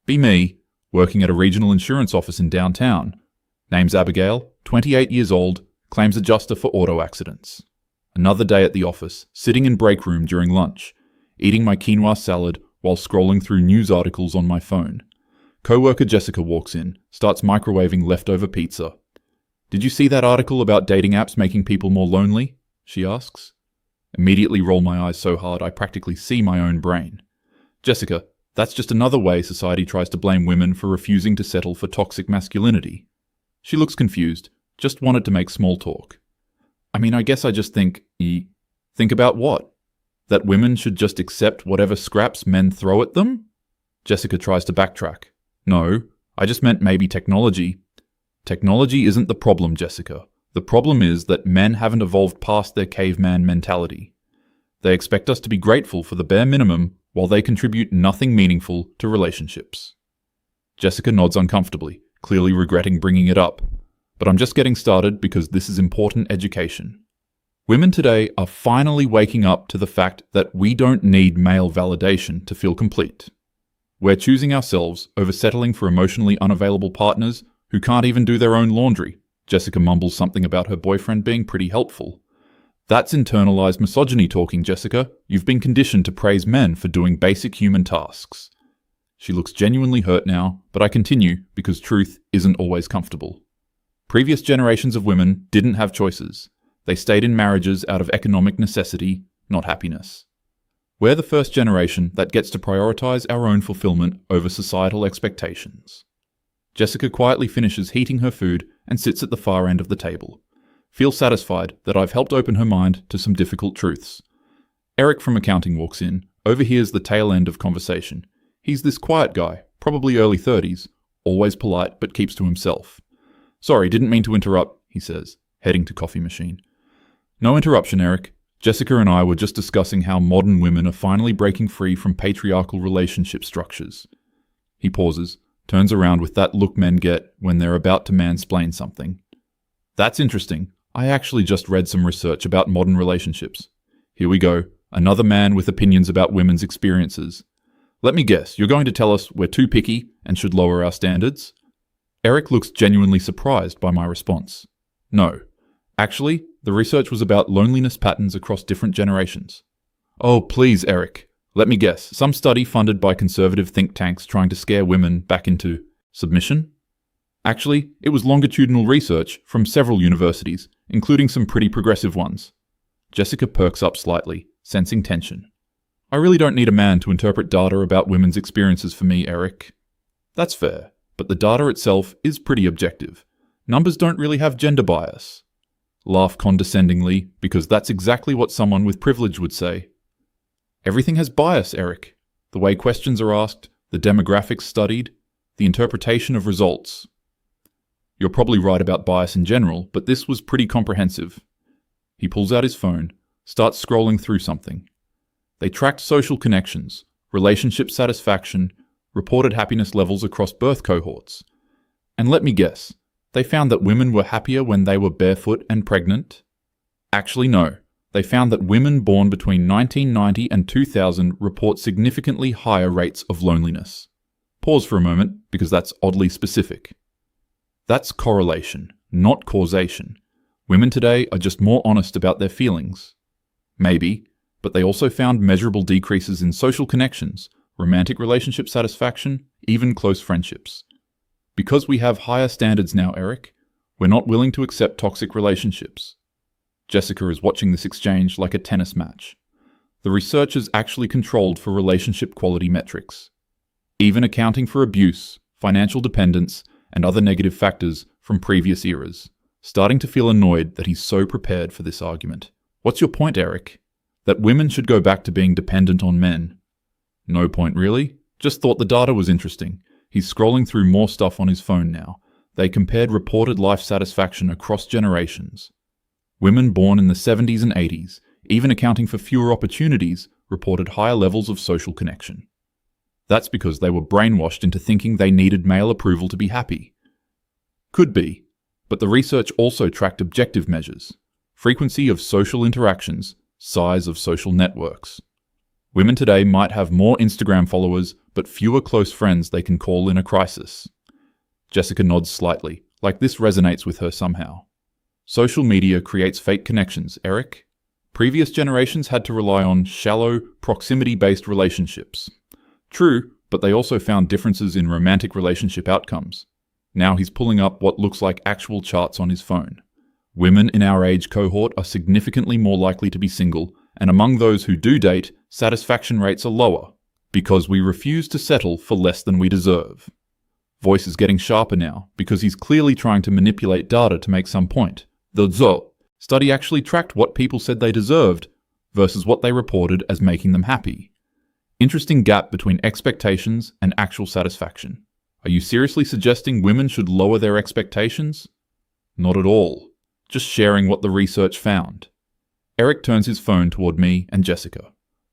Be me, working at a regional insurance office in downtown. Name's Abigail, 28 years old, claims adjuster for auto accidents. Another day at the office, sitting in break room during lunch, eating my quinoa salad while scrolling through news articles on my phone. Co-worker Jessica walks in, starts microwaving leftover pizza. "Did you see that article about dating apps making people more lonely?" she asks. Immediately roll my eyes so hard I practically see my own brain. "Jessica, that's just another way society tries to blame women for refusing to settle for toxic masculinity." She looks confused, just wanted to make small talk. I guess I just think about what? That women should just accept whatever scraps men throw at them? Jessica tries to backtrack. "No, I just meant maybe technology." "Technology isn't the problem, Jessica. The problem is that men haven't evolved past their caveman mentality. They expect us to be grateful for the bare minimum while they contribute nothing meaningful to relationships." Jessica nods uncomfortably, clearly regretting bringing it up. But I'm just getting started because this is important education. Women today are finally waking up to the fact that we don't need male validation to feel complete. We're choosing ourselves over settling for emotionally unavailable partners who can't even do their own laundry. Jessica mumbles something about her boyfriend being pretty helpful. "That's internalized misogyny talking, Jessica. You've been conditioned to praise men for doing basic human tasks." She looks genuinely hurt now, but I continue because truth isn't always comfortable. Previous generations of women didn't have choices. They stayed in marriages out of economic necessity, not happiness. We're the first generation that gets to prioritize our own fulfillment over societal expectations. Jessica quietly finishes heating her food and sits at the far end of the table. Feels satisfied that I've helped open her mind to some difficult truths. Eric from accounting walks in, overhears the tail end of conversation. He's this quiet guy, probably early 30s, always polite but keeps to himself. "Sorry, didn't mean to interrupt," he says, heading to coffee machine. "No interruption, Eric. Jessica and I were just discussing how modern women are finally breaking free from patriarchal relationship structures." He pauses, turns around with that look men get when they're about to mansplain something. "That's interesting. I actually just read some research about modern relationships. Here we go, another man with opinions about women's experiences. Let me guess, you're going to tell us we're too picky and should lower our standards?" Eric looks genuinely surprised by my response. "No. Actually, the research was about loneliness patterns across different generations." "Oh, please, Eric. Let me guess, some study funded by conservative think tanks trying to scare women back into submission?" "Actually, it was longitudinal research from several universities, including some pretty progressive ones." Jessica perks up slightly, sensing tension. "I really don't need a man to interpret data about women's experiences for me, Eric." "That's fair, but the data itself is pretty objective. Numbers don't really have gender bias." Laugh condescendingly, because that's exactly what someone with privilege would say. "Everything has bias, Eric. The way questions are asked, the demographics studied, the interpretation of results." "You're probably right about bias in general, but this was pretty comprehensive." He pulls out his phone, starts scrolling through something. They tracked social connections, relationship satisfaction, reported happiness levels across birth cohorts. And let me guess, they found that women were happier when they were barefoot and pregnant? Actually, no. They found that women born between 1990 and 2000 report significantly higher rates of loneliness. Pause for a moment, because that's oddly specific. That's correlation, not causation. Women today are just more honest about their feelings. Maybe, but they also found measurable decreases in social connections, romantic relationship satisfaction, even close friendships. Because we have higher standards now, Eric, we're not willing to accept toxic relationships. Jessica is watching this exchange like a tennis match. The research is actually controlled for relationship quality metrics, even accounting for abuse, financial dependence, and other negative factors from previous eras. Starting to feel annoyed that he's so prepared for this argument. "What's your point, Eric? That women should go back to being dependent on men?" "No point really. Just thought the data was interesting." He's scrolling through more stuff on his phone now. They compared reported life satisfaction across generations. Women born in the 70s and 80s, even accounting for fewer opportunities, reported higher levels of social connection. That's because they were brainwashed into thinking they needed male approval to be happy. Could be, but the research also tracked objective measures: frequency of social interactions, size of social networks. Women today might have more Instagram followers, but fewer close friends they can call in a crisis. Jessica nods slightly, like this resonates with her somehow. Social media creates fake connections, Eric. Previous generations had to rely on shallow, proximity-based relationships. True, but they also found differences in romantic relationship outcomes. Now he's pulling up what looks like actual charts on his phone. Women in our age cohort are significantly more likely to be single, and among those who do date, satisfaction rates are lower, because we refuse to settle for less than we deserve. Voice is getting sharper now, because he's clearly trying to manipulate data to make some point. The study actually tracked what people said they deserved versus what they reported as making them happy. Interesting gap between expectations and actual satisfaction. Are you seriously suggesting women should lower their expectations? Not at all. Just sharing what the research found. Eric turns his phone toward me and Jessica.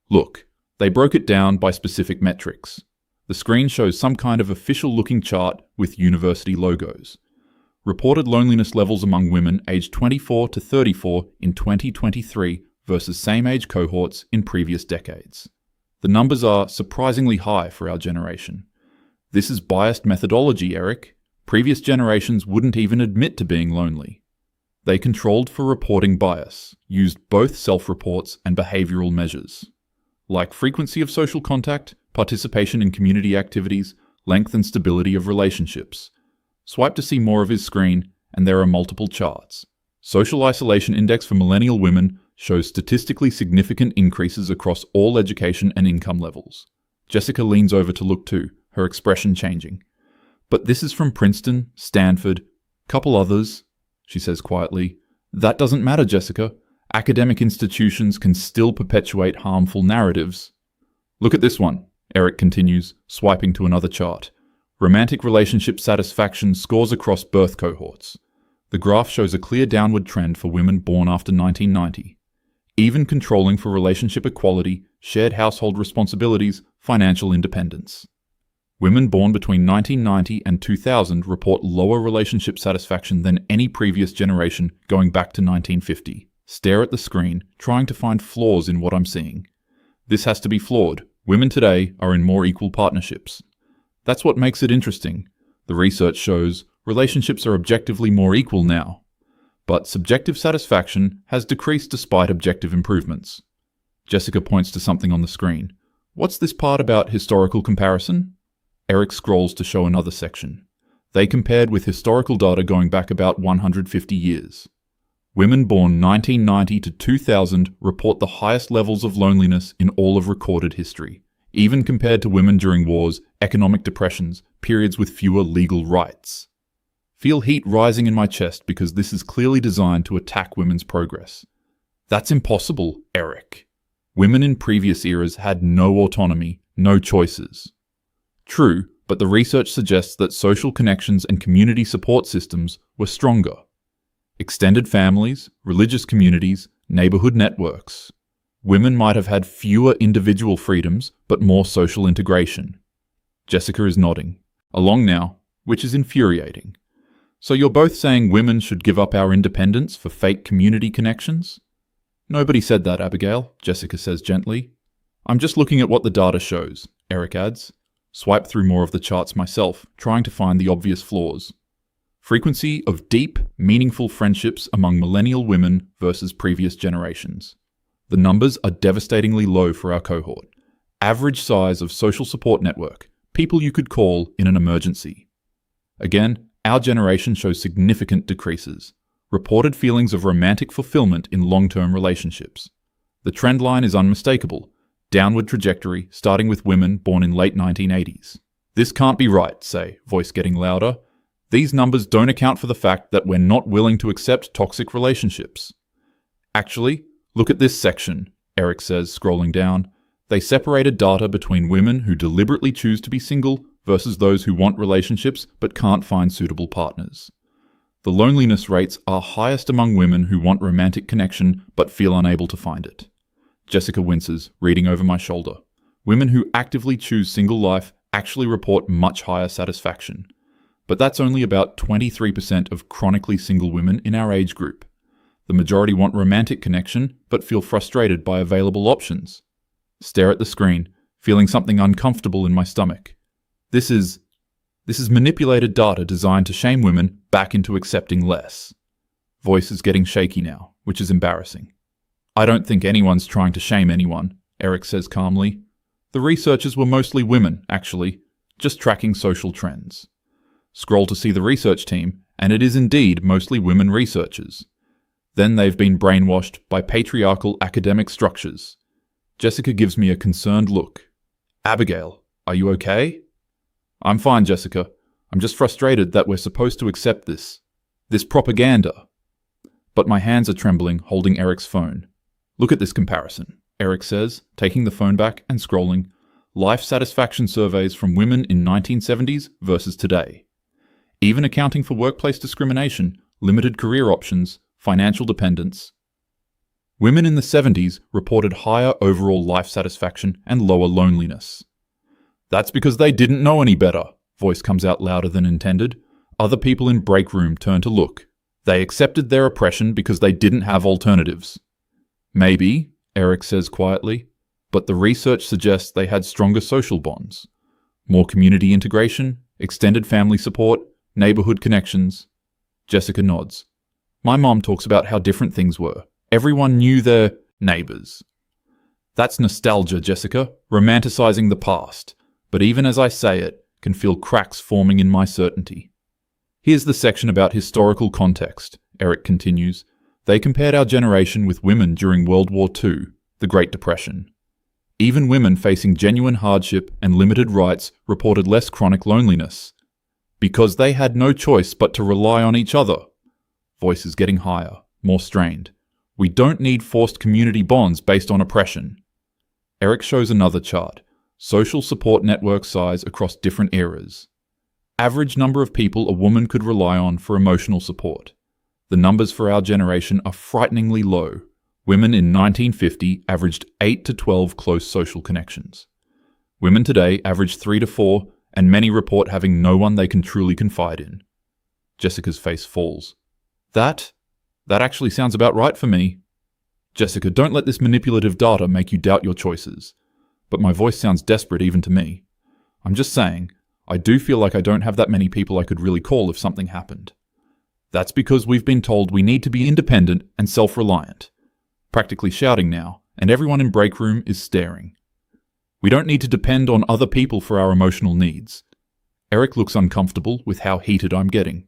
Look, they broke it down by specific metrics. The screen shows some kind of official-looking chart with university logos. Reported loneliness levels among women aged 24 to 34 in 2023 versus same-age cohorts in previous decades. The numbers are surprisingly high for our generation. This is biased methodology, Eric. Previous generations wouldn't even admit to being lonely. They controlled for reporting bias, used both self-reports and behavioral measures, like frequency of social contact, participation in community activities, length and stability of relationships. Swipe to see more of his screen, and there are multiple charts. Social Isolation Index for millennial women shows statistically significant increases across all education and income levels. Jessica leans over to look too, her expression changing. But this is from Princeton, Stanford, couple others, she says quietly. That doesn't matter, Jessica. Academic institutions can still perpetuate harmful narratives. Look at this one, Eric continues, swiping to another chart. Romantic relationship satisfaction scores across birth cohorts. The graph shows a clear downward trend for women born after 1990. Even controlling for relationship equality, shared household responsibilities, financial independence. Women born between 1990 and 2000 report lower relationship satisfaction than any previous generation going back to 1950. Stare at the screen, trying to find flaws in what I'm seeing. This has to be flawed. Women today are in more equal partnerships. That's what makes it interesting. The research shows relationships are objectively more equal now. But subjective satisfaction has decreased despite objective improvements. Jessica points to something on the screen. What's this part about historical comparison? Eric scrolls to show another section. They compared with historical data going back about 150 years. Women born 1990 to 2000 report the highest levels of loneliness in all of recorded history, even compared to women during wars, economic depressions, periods with fewer legal rights. Feel heat rising in my chest because this is clearly designed to attack women's progress. That's impossible, Eric. Women in previous eras had no autonomy, no choices. True, but the research suggests that social connections and community support systems were stronger. Extended families, religious communities, neighborhood networks. Women might have had fewer individual freedoms, but more social integration. Jessica is nodding. Along now, which is infuriating. So you're both saying women should give up our independence for fake community connections? Nobody said that, Abigail, Jessica says gently. I'm just looking at what the data shows, Eric adds. Swipe through more of the charts myself, trying to find the obvious flaws. Frequency of deep, meaningful friendships among millennial women versus previous generations. The numbers are devastatingly low for our cohort. Average size of social support network, people you could call in an emergency. Again, our generation shows significant decreases. Reported feelings of romantic fulfillment in long-term relationships. The trend line is unmistakable. Downward trajectory, starting with women born in late 1980s. This can't be right, say, voice getting louder. These numbers don't account for the fact that we're not willing to accept toxic relationships. Actually, look at this section, Eric says, scrolling down. They separated data between women who deliberately choose to be single versus those who want relationships but can't find suitable partners. The loneliness rates are highest among women who want romantic connection but feel unable to find it. Jessica winces, reading over my shoulder. Women who actively choose single life actually report much higher satisfaction. But that's only about 23% of chronically single women in our age group. The majority want romantic connection, but feel frustrated by available options. Stare at the screen, feeling something uncomfortable in my stomach. This is manipulated data designed to shame women back into accepting less. Voice is getting shaky now, which is embarrassing. I don't think anyone's trying to shame anyone, Eric says calmly. The researchers were mostly women, actually, just tracking social trends. Scroll to see the research team, and it is indeed mostly women researchers. Then they've been brainwashed by patriarchal academic structures. Jessica gives me a concerned look. Abigail, are you okay? I'm fine, Jessica. I'm just frustrated that we're supposed to accept this propaganda. But my hands are trembling, holding Eric's phone. Look at this comparison, Eric says, taking the phone back and scrolling. Life satisfaction surveys from women in 1970s versus today. Even accounting for workplace discrimination, limited career options, financial dependence. Women in the 70s reported higher overall life satisfaction and lower loneliness. That's because they didn't know any better. Voice comes out louder than intended. Other people in break room turn to look. They accepted their oppression because they didn't have alternatives. Maybe, Eric says quietly, but the research suggests they had stronger social bonds. More community integration, extended family support, neighborhood connections. Jessica nods. My mom talks about how different things were. Everyone knew their neighbors. That's nostalgia, Jessica, romanticizing the past. But even as I say it, can feel cracks forming in my certainty. Here's the section about historical context, Eric continues. They compared our generation with women during World War II, the Great Depression. Even women facing genuine hardship and limited rights reported less chronic loneliness. Because they had no choice but to rely on each other. Voice is getting higher, more strained. We don't need forced community bonds based on oppression. Eric shows another chart. Social support network size across different eras. Average number of people a woman could rely on for emotional support. The numbers for our generation are frighteningly low. Women in 1950 averaged 8 to 12 close social connections. Women today average 3 to 4, and many report having no one they can truly confide in. Jessica's face falls. That actually sounds about right for me. Jessica, don't let this manipulative data make you doubt your choices. But my voice sounds desperate even to me. I'm just saying, I do feel like I don't have that many people I could really call if something happened. That's because we've been told we need to be independent and self-reliant. Practically shouting now, and everyone in break room is staring. We don't need to depend on other people for our emotional needs. Eric looks uncomfortable with how heated I'm getting.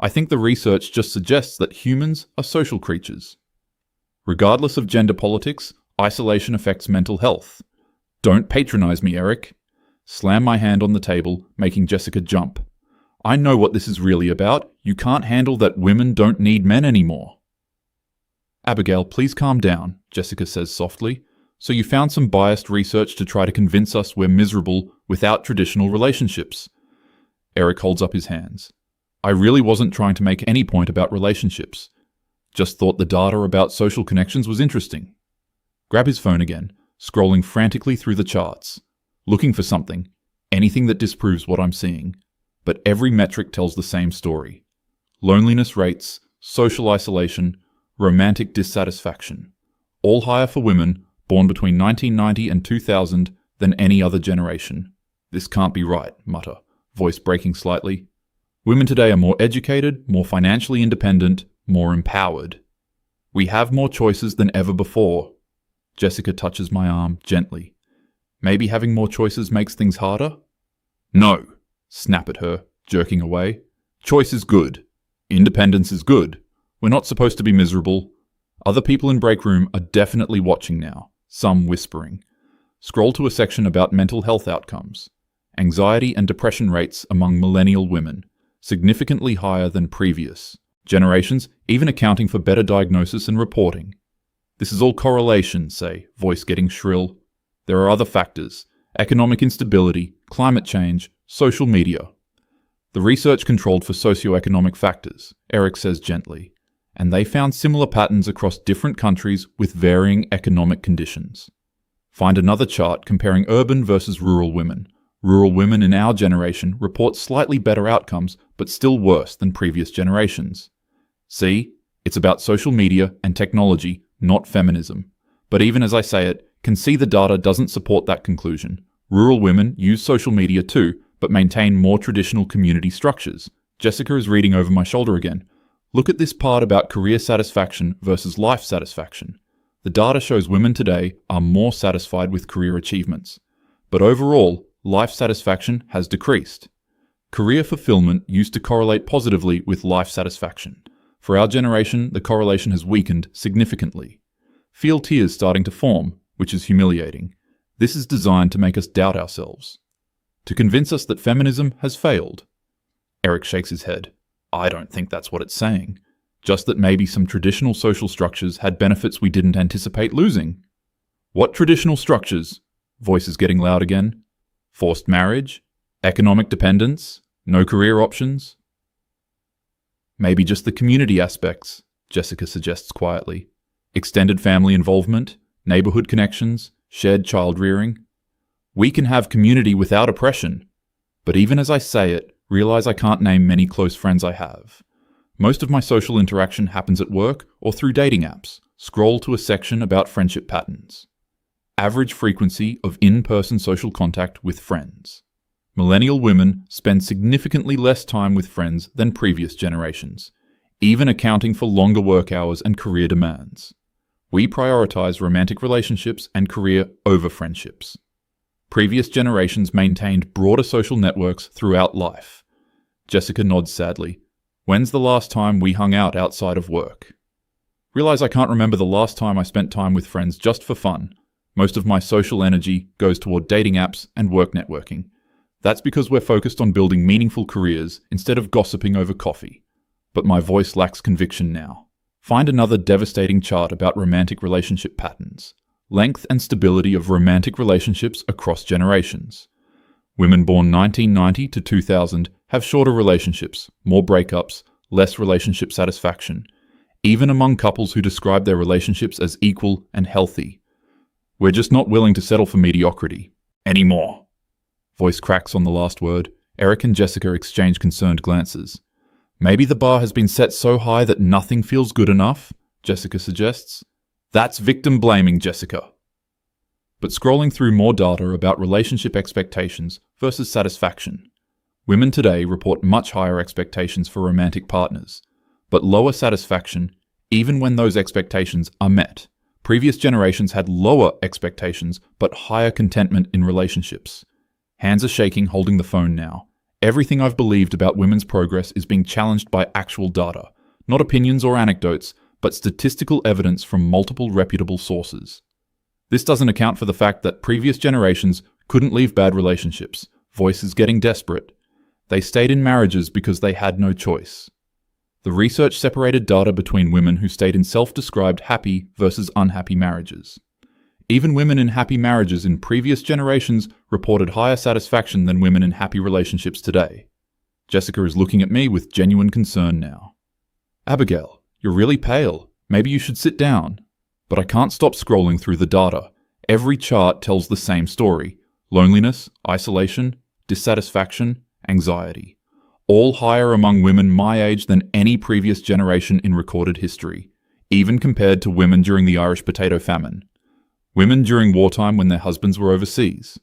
I think the research just suggests that humans are social creatures. Regardless of gender politics, isolation affects mental health. Don't patronize me, Eric. Slam my hand on the table, making Jessica jump. I know what this is really about. You can't handle that women don't need men anymore. Abigail, please calm down, Jessica says softly. So you found some biased research to try to convince us we're miserable without traditional relationships. Eric holds up his hands. I really wasn't trying to make any point about relationships. Just thought the data about social connections was interesting. Grab his phone again, scrolling frantically through the charts. Looking for something, anything that disproves what I'm seeing. But every metric tells the same story. Loneliness rates, social isolation, romantic dissatisfaction. All higher for women born between 1990 and 2000 than any other generation. This can't be right, mutter, voice breaking slightly. Women today are more educated, more financially independent, more empowered. We have more choices than ever before. Jessica touches my arm gently. Maybe having more choices makes things harder? No, snap at her, jerking away. Choice is good. Independence is good. We're not supposed to be miserable. Other people in break room are definitely watching now, some whispering. Scroll to a section about mental health outcomes. Anxiety and depression rates among millennial women, significantly higher than previous generations, even accounting for better diagnosis and reporting. This is all correlation, say, voice getting shrill. There are other factors, economic instability, climate change, social media. The research controlled for socioeconomic factors, Eric says gently, and they found similar patterns across different countries with varying economic conditions. Find another chart comparing urban versus rural women. Rural women in our generation report slightly better outcomes, but still worse than previous generations. See, it's about social media and technology, not feminism. But even as I say it, can see the data doesn't support that conclusion. Rural women use social media too, but maintain more traditional community structures. Jessica is reading over my shoulder again. Look at this part about career satisfaction versus life satisfaction. The data shows women today are more satisfied with career achievements. But overall, life satisfaction has decreased. Career fulfillment used to correlate positively with life satisfaction. For our generation, the correlation has weakened significantly. Feel tears starting to form, which is humiliating. This is designed to make us doubt ourselves. To convince us that feminism has failed. Eric shakes his head. I don't think that's what it's saying. Just that maybe some traditional social structures had benefits we didn't anticipate losing. What traditional structures? Voice is getting loud again. Forced marriage? Economic dependence? No career options? Maybe just the community aspects, Jessica suggests quietly. Extended family involvement, neighborhood connections, shared child rearing. We can have community without oppression. But even as I say it, realize I can't name many close friends I have. Most of my social interaction happens at work or through dating apps. Scroll to a section about friendship patterns. Average frequency of in-person social contact with friends. Millennial women spend significantly less time with friends than previous generations, even accounting for longer work hours and career demands. We prioritize romantic relationships and career over friendships. Previous generations maintained broader social networks throughout life. Jessica nods sadly. When's the last time we hung out outside of work? Realize I can't remember the last time I spent time with friends just for fun. Most of my social energy goes toward dating apps and work networking. That's because we're focused on building meaningful careers instead of gossiping over coffee. But my voice lacks conviction now. Find another devastating chart about romantic relationship patterns. Length and stability of romantic relationships across generations. Women born 1990 to 2000 have shorter relationships, more breakups, less relationship satisfaction, even among couples who describe their relationships as equal and healthy. We're just not willing to settle for mediocrity. Anymore. Voice cracks on the last word. Eric and Jessica exchange concerned glances. Maybe the bar has been set so high that nothing feels good enough, Jessica suggests. That's victim blaming, Jessica. But scrolling through more data about relationship expectations versus satisfaction. Women today report much higher expectations for romantic partners, but lower satisfaction even when those expectations are met. Previous generations had lower expectations but higher contentment in relationships. Hands are shaking holding the phone now. Everything I've believed about women's progress is being challenged by actual data, not opinions or anecdotes, but statistical evidence from multiple reputable sources. This doesn't account for the fact that previous generations couldn't leave bad relationships. Voice is getting desperate. They stayed in marriages because they had no choice. The research separated data between women who stayed in self-described happy versus unhappy marriages. Even women in happy marriages in previous generations reported higher satisfaction than women in happy relationships today. Jessica is looking at me with genuine concern now. Abigail, you're really pale. Maybe you should sit down. But I can't stop scrolling through the data. Every chart tells the same story. Loneliness, isolation, dissatisfaction, anxiety. All higher among women my age than any previous generation in recorded history, even compared to women during the Irish potato famine. Women during wartime when their husbands were overseas.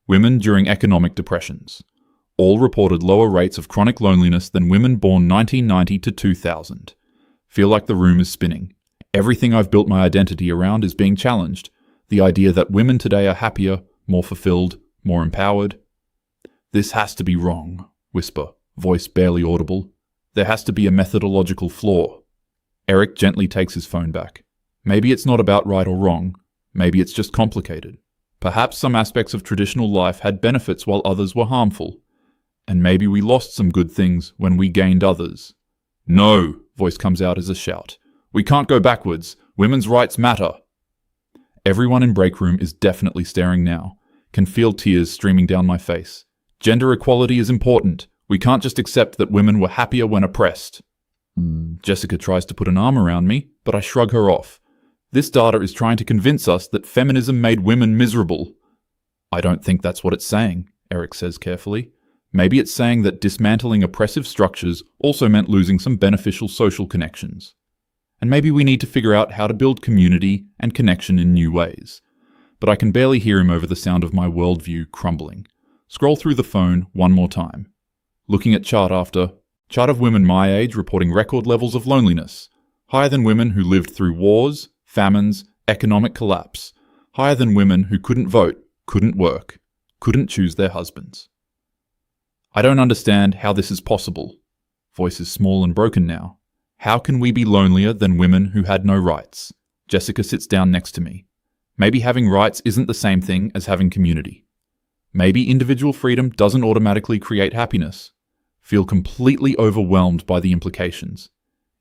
Women during economic depressions. All reported lower rates of chronic loneliness than women born 1990 to 2000. Feel like the room is spinning. Everything I've built my identity around is being challenged. The idea that women today are happier, more fulfilled, more empowered. This has to be wrong, whisper, voice barely audible. There has to be a methodological flaw. Eric gently takes his phone back. Maybe it's not about right or wrong. Maybe it's just complicated. Perhaps some aspects of traditional life had benefits while others were harmful. And maybe we lost some good things when we gained others. No, voice comes out as a shout. We can't go backwards. Women's rights matter. Everyone in break room is definitely staring now. Can feel tears streaming down my face. Gender equality is important. We can't just accept that women were happier when oppressed. Jessica tries to put an arm around me, but I shrug her off. This data is trying to convince us that feminism made women miserable. I don't think that's what it's saying, Eric says carefully. Maybe it's saying that dismantling oppressive structures also meant losing some beneficial social connections. And maybe we need to figure out how to build community and connection in new ways. but I can barely hear him over the sound of my worldview crumbling. Scroll through the phone one more time. Looking at chart after chart of women my age reporting record levels of loneliness, higher than women who lived through wars, famines, economic collapse, higher than women who couldn't vote, couldn't work, couldn't choose their husbands. I don't understand how this is possible. Voice is small and broken now. How can we be lonelier than women who had no rights? Jessica sits down next to me. Maybe having rights isn't the same thing as having community. Maybe individual freedom doesn't automatically create happiness. Feel completely overwhelmed by the implications.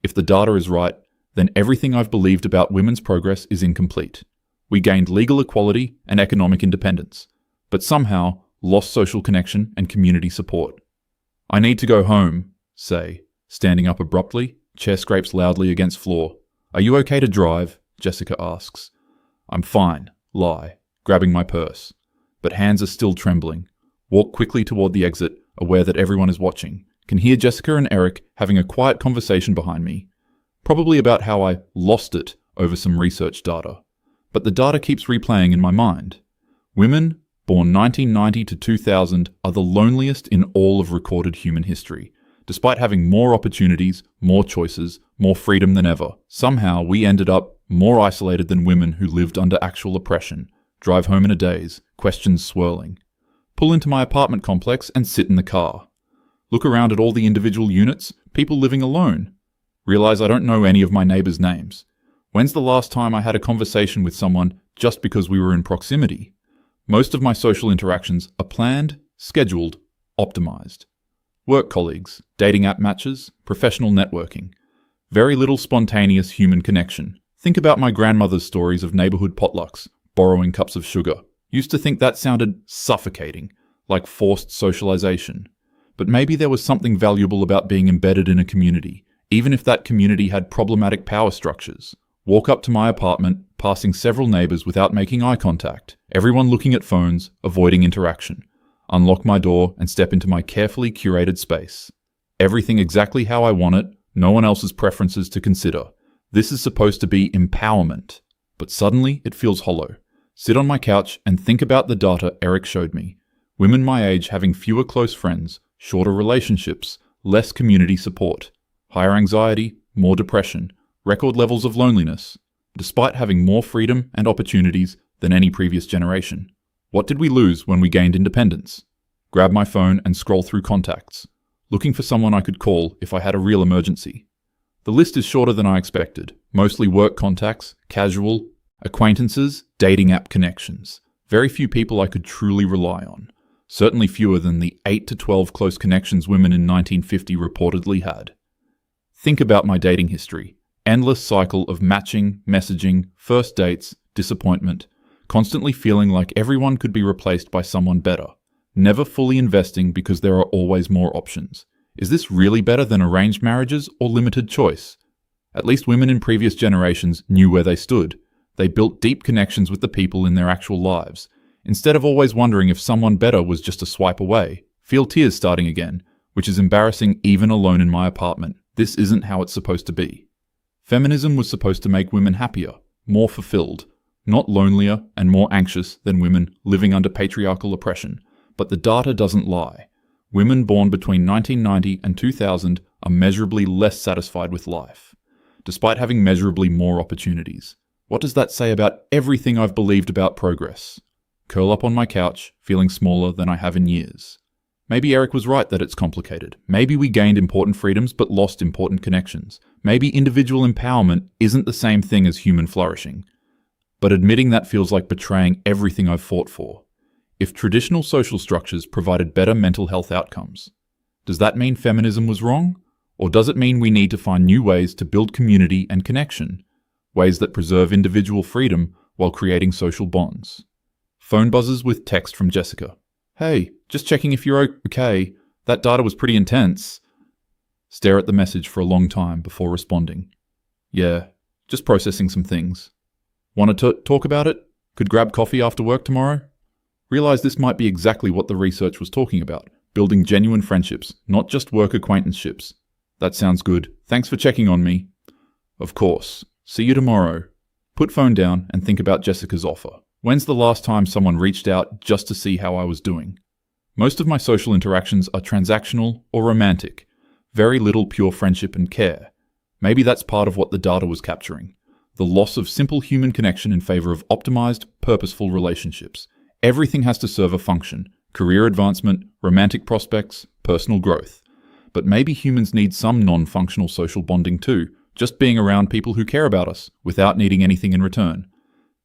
If the data is right, then everything I've believed about women's progress is incomplete. We gained legal equality and economic independence, but somehow lost social connection and community support. I need to go home, say, standing up abruptly, chair scrapes loudly against floor. Are you okay to drive? Jessica asks. I'm fine, lie, grabbing my purse, but hands are still trembling. Walk quickly toward the exit, aware that everyone is watching. Can hear Jessica and Eric having a quiet conversation behind me, probably about how I lost it over some research data. But the data keeps replaying in my mind. Women born 1990 to 2000 are the loneliest in all of recorded human history. Despite having more opportunities, more choices, more freedom than ever, somehow we ended up more isolated than women who lived under actual oppression. Drive home in a daze, questions swirling. Pull into my apartment complex and sit in the car. Look around at all the individual units, people living alone. Realize I don't know any of my neighbors' names. When's the last time I had a conversation with someone just because we were in proximity? Most of my social interactions are planned, scheduled, optimized. Work colleagues, dating app matches, professional networking. Very little spontaneous human connection. Think about my grandmother's stories of neighborhood potlucks, borrowing cups of sugar. Used to think that sounded suffocating, like forced socialization. But maybe there was something valuable about being embedded in a community, even if that community had problematic power structures. Walk up to my apartment, passing several neighbors without making eye contact, everyone looking at phones, avoiding interaction. Unlock my door and step into my carefully curated space. Everything exactly how I want it, no one else's preferences to consider. This is supposed to be empowerment. But suddenly it feels hollow. Sit on my couch and think about the data Eric showed me. Women my age having fewer close friends, shorter relationships, less community support, higher anxiety, more depression, record levels of loneliness, despite having more freedom and opportunities than any previous generation. What did we lose when we gained independence? Grab my phone and scroll through contacts, looking for someone I could call if I had a real emergency. The list is shorter than I expected, mostly work contacts, casual, acquaintances, dating app connections. Very few people I could truly rely on. Certainly fewer than the 8 to 12 close connections women in 1950 reportedly had. Think about my dating history. Endless cycle of matching, messaging, first dates, disappointment, constantly feeling like everyone could be replaced by someone better, never fully investing because there are always more options. Is this really better than arranged marriages or limited choice? At least women in previous generations knew where they stood. They built deep connections with the people in their actual lives, instead of always wondering if someone better was just a swipe away. Feel tears starting again, which is embarrassing even alone in my apartment. This isn't how it's supposed to be. Feminism was supposed to make women happier, more fulfilled, not lonelier and more anxious than women living under patriarchal oppression. But the data doesn't lie. Women born between 1990 and 2000 are measurably less satisfied with life, despite having measurably more opportunities. What does that say about everything I've believed about progress? Curl up on my couch, feeling smaller than I have in years. Maybe Eric was right that it's complicated. Maybe we gained important freedoms but lost important connections. Maybe individual empowerment isn't the same thing as human flourishing. But admitting that feels like betraying everything I've fought for. If traditional social structures provided better mental health outcomes, does that mean feminism was wrong? Or does it mean we need to find new ways to build community and connection? Ways that preserve individual freedom while creating social bonds? Phone buzzes with text from Jessica. Hey, just checking if you're okay. That data was pretty intense. Stare at the message for a long time before responding. Yeah, just processing some things. Wanted to talk about it? Could grab coffee after work tomorrow? Realize this might be exactly what the research was talking about. Building genuine friendships, not just work acquaintanceships. That sounds good. Thanks for checking on me. Of course. See you tomorrow. Put phone down and think about Jessica's offer. When's the last time someone reached out just to see how I was doing? Most of my social interactions are transactional or romantic, very little pure friendship and care. Maybe that's part of what the data was capturing. The loss of simple human connection in favor of optimized, purposeful relationships. Everything has to serve a function: career advancement, romantic prospects, personal growth. But maybe humans need some non-functional social bonding too, just being around people who care about us, without needing anything in return.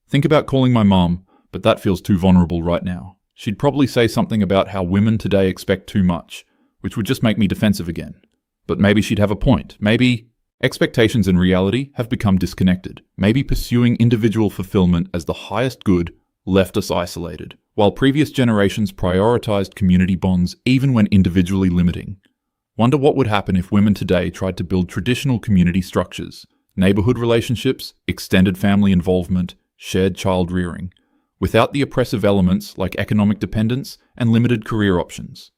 Think about calling my mom, but that feels too vulnerable right now. She'd probably say something about how women today expect too much, which would just make me defensive again. But maybe she'd have a point. Maybe expectations and reality have become disconnected. Maybe pursuing individual fulfillment as the highest good left us isolated, while previous generations prioritized community bonds even when individually limiting. Wonder what would happen if women today tried to build traditional community structures, neighborhood relationships, extended family involvement, shared child rearing, without the oppressive elements like economic dependence and limited career options.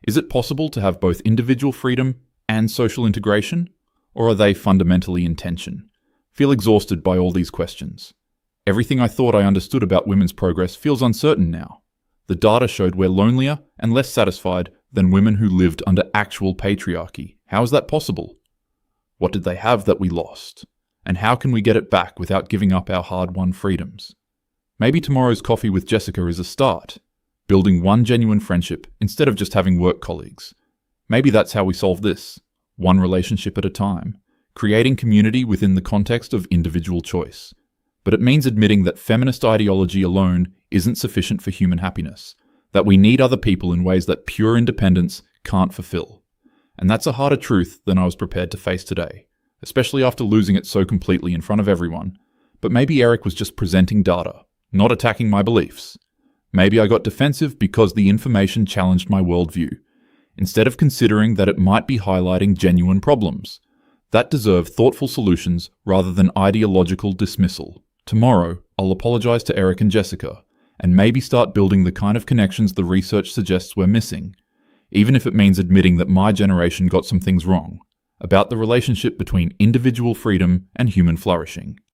Is it possible to have both individual freedom and social integration? Or are they fundamentally in tension? Feel exhausted by all these questions. Everything I thought I understood about women's progress feels uncertain now. The data showed we're lonelier and less satisfied than women who lived under actual patriarchy. How is that possible? What did they have that we lost? And how can we get it back without giving up our hard-won freedoms? Maybe tomorrow's coffee with Jessica is a start, building one genuine friendship instead of just having work colleagues. Maybe that's how we solve this, one relationship at a time, creating community within the context of individual choice. But it means admitting that feminist ideology alone isn't sufficient for human happiness, that we need other people in ways that pure independence can't fulfill. And that's a harder truth than I was prepared to face today, especially after losing it so completely in front of everyone. But maybe Eric was just presenting data, not attacking my beliefs. Maybe I got defensive because the information challenged my worldview, instead of considering that it might be highlighting genuine problems that deserve thoughtful solutions rather than ideological dismissal. Tomorrow, I'll apologize to Eric and Jessica, and maybe start building the kind of connections the research suggests we're missing, even if it means admitting that my generation got some things wrong about the relationship between individual freedom and human flourishing.